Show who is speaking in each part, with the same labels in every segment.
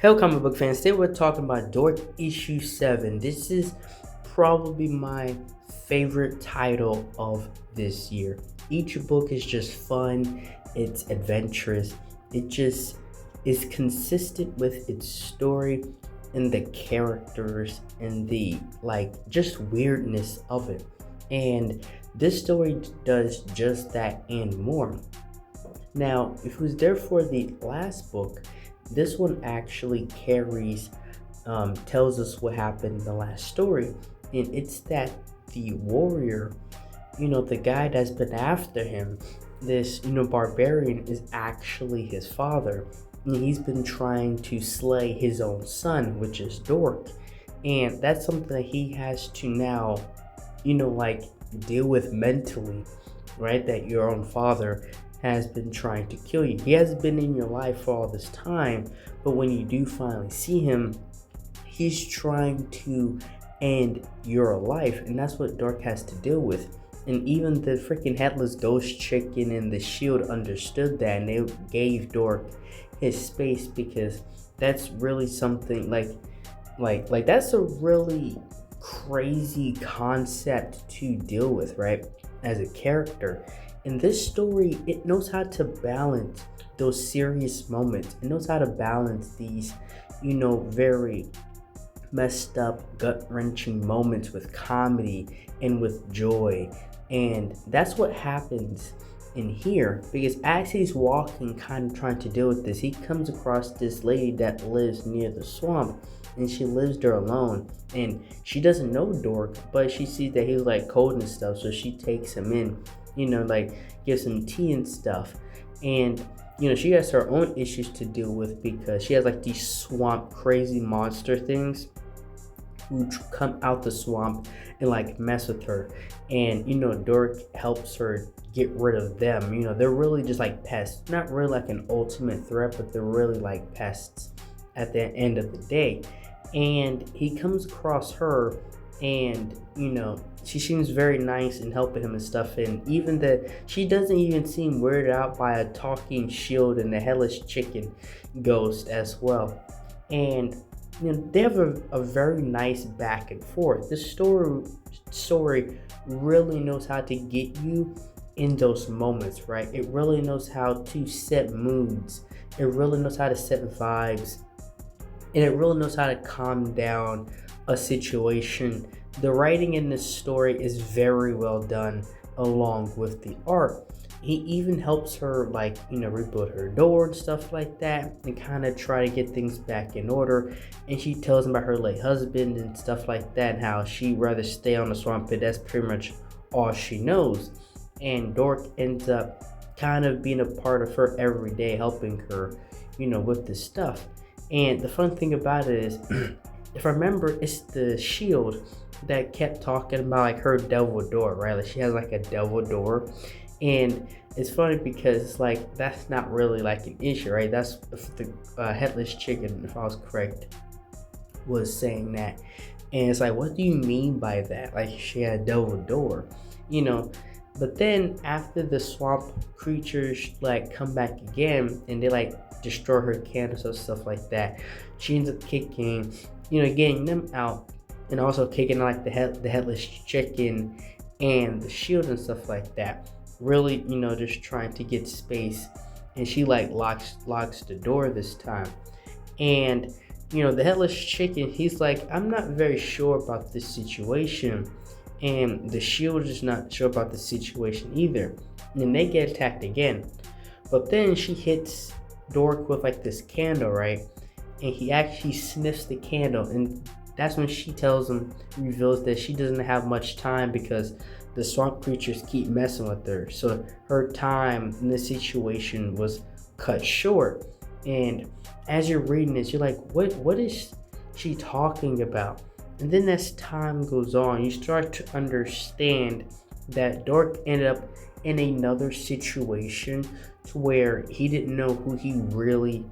Speaker 1: Hello, comic book fans. Today we're talking about Dork issue 7. This is probably my favorite title of this year. Each book is just fun, it's adventurous, it just is consistent with its story and the characters and the just weirdness of it. And this story does just that and more. Now, if it was there for the last book, this one actually tells us what happened in the last story. And it's that the warrior, the guy that's been after him, this, barbarian, is actually his father. And he's been trying to slay his own son, which is Dork. And that's something that he has to now, deal with mentally, right? That your own father has been trying to kill you. He hasn't been in your life for all this time, but when you do finally see him, he's trying to end your life, and that's what Dork has to deal with. And even the freaking headless ghost chicken and the shield understood that, and they gave Dork his space because that's really something like that's a really crazy concept to deal with, right? As a character. In this story, it knows how to balance those serious moments. It knows how to balance these, very messed up, gut-wrenching moments with comedy and with joy. And that's what happens in here, because as he's walking, kind of trying to deal with this, he comes across this lady that lives near the swamp, and she lives there alone. And she doesn't know Dork, but she sees that he's cold and stuff, so she takes him in, gives him tea and stuff. And she has her own issues to deal with because she has these swamp crazy monster things who come out the swamp and mess with her. And Dork helps her get rid of them. They're really just pests, not really an ultimate threat, but they're really pests at the end of the day. And he comes across her, and she seems very nice in helping him and stuff. And even she doesn't even seem weirded out by a talking shield and the headless chicken ghost as well. And they have a very nice back and forth. This story really knows how to get you in those moments, right? It really knows how to set moods. It really knows how to set vibes. And it really knows how to calm down a situation. The writing in this story is very well done, along with the art. He even helps her rebuild her door and stuff like that, and kind of try to get things back in order. And she tells him about her late husband and stuff like that, and how she'd rather stay on the swamp, but that's pretty much all she knows. And Dork ends up kind of being a part of her every day, helping her, with this stuff. And the fun thing about it is, if I remember, it's the shield that kept talking about her devil door, right? She has a devil door. And it's funny because that's not really an issue, right? That's the headless chicken, if I was correct, was saying that. And it's what do you mean by that? She had a devil door, But then after the swamp creatures come back again, and they destroy her candles and stuff like that, she ends up kicking, getting them out, and also kicking the headless chicken and the shield and stuff like that. Really, just trying to get space. And she locks the door this time. And the headless chicken, he's I'm not very sure about this situation. And the shield is not sure about the situation either. And then they get attacked again. But then she hits Dork with this candle, right? And he actually sniffs the candle, and that's when she reveals that she doesn't have much time because the swamp creatures keep messing with her. So her time in this situation was cut short. And as you're reading this, you're what is she talking about? And then as time goes on, you start to understand that Dork ended up in another situation to where he didn't know who he really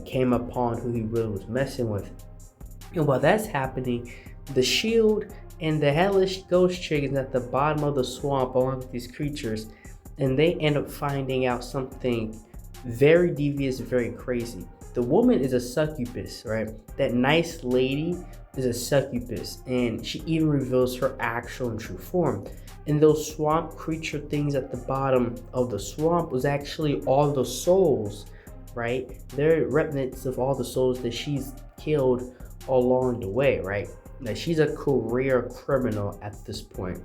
Speaker 1: came upon, who he really was messing with. And while that's happening, the shield and the hellish ghost chickens at the bottom of the swamp along with these creatures, and they end up finding out something very devious, very crazy. The woman is a succubus, right? That nice lady is a succubus, and she even reveals her actual and true form. And those swamp creature things at the bottom of the swamp was actually all the souls, right? They're remnants of all the souls that she's killed along the way, right? Now she's a career criminal at this point.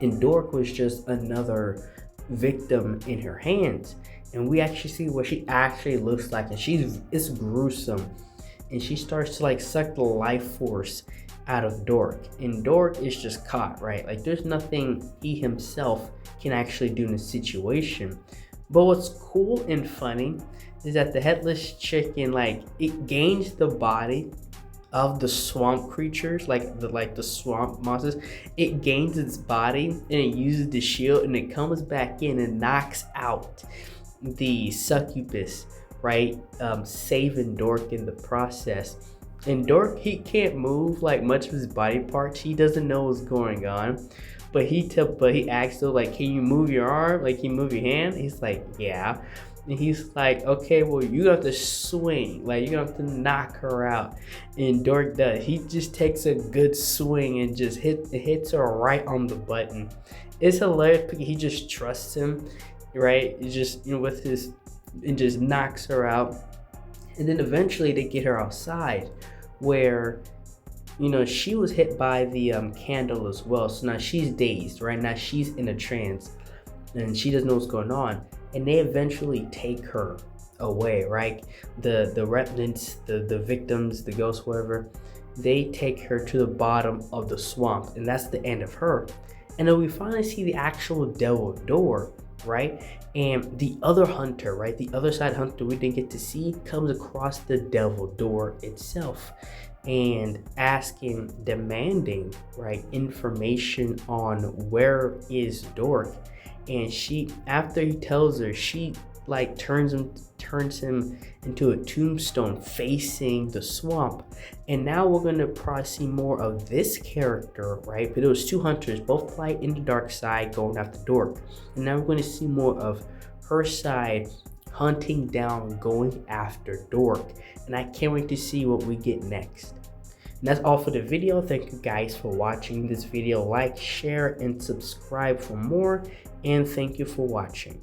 Speaker 1: And Dork was just another victim in her hands. And we actually see what she actually looks like, and it's gruesome. And she starts to like suck the life force out of Dork, and Dork is just caught, right? Like there's nothing he himself can actually do in the situation. But what's cool and funny is that the headless chicken, like, it gains the body of the swamp creatures, like the swamp monsters. It gains its body and it uses the shield, and it comes back in and knocks out the succubus, right? Saving Dork in the process. And Dork, he can't move like much of his body parts. He doesn't know what's going on. But he asks her, like, can you move your arm? Like, can you move your hand? He's like, yeah. And he's like, okay, well, you have to swing. Like, you have to knock her out. And Dork does. He just takes a good swing and just hits her right on the button. It's hilarious because he just trusts him, right? He just, with his, and just knocks her out. And then eventually they get her outside, where she was hit by the candle as well. So now she's dazed, right? Now she's in a trance and she doesn't know what's going on. And they eventually take her away, right? The remnants, the victims, the ghosts, whatever, they take her to the bottom of the swamp, and that's the end of her. And then we finally see the actual devil door, right? And the other hunter, right? The other side hunter we didn't get to see comes across the devil door itself and demanding, right, information on where is Dork. And she, after he tells her, she like turns him into a tombstone facing the swamp. And now we're gonna probably see more of this character, right? But there was two hunters, both light in the dark side, going after Dork. And now we're gonna see more of her side hunting down, going after Dork. And I can't wait to see what we get next. And that's all for the video. Thank you guys for watching this video. Like, share, and subscribe for more. And thank you for watching.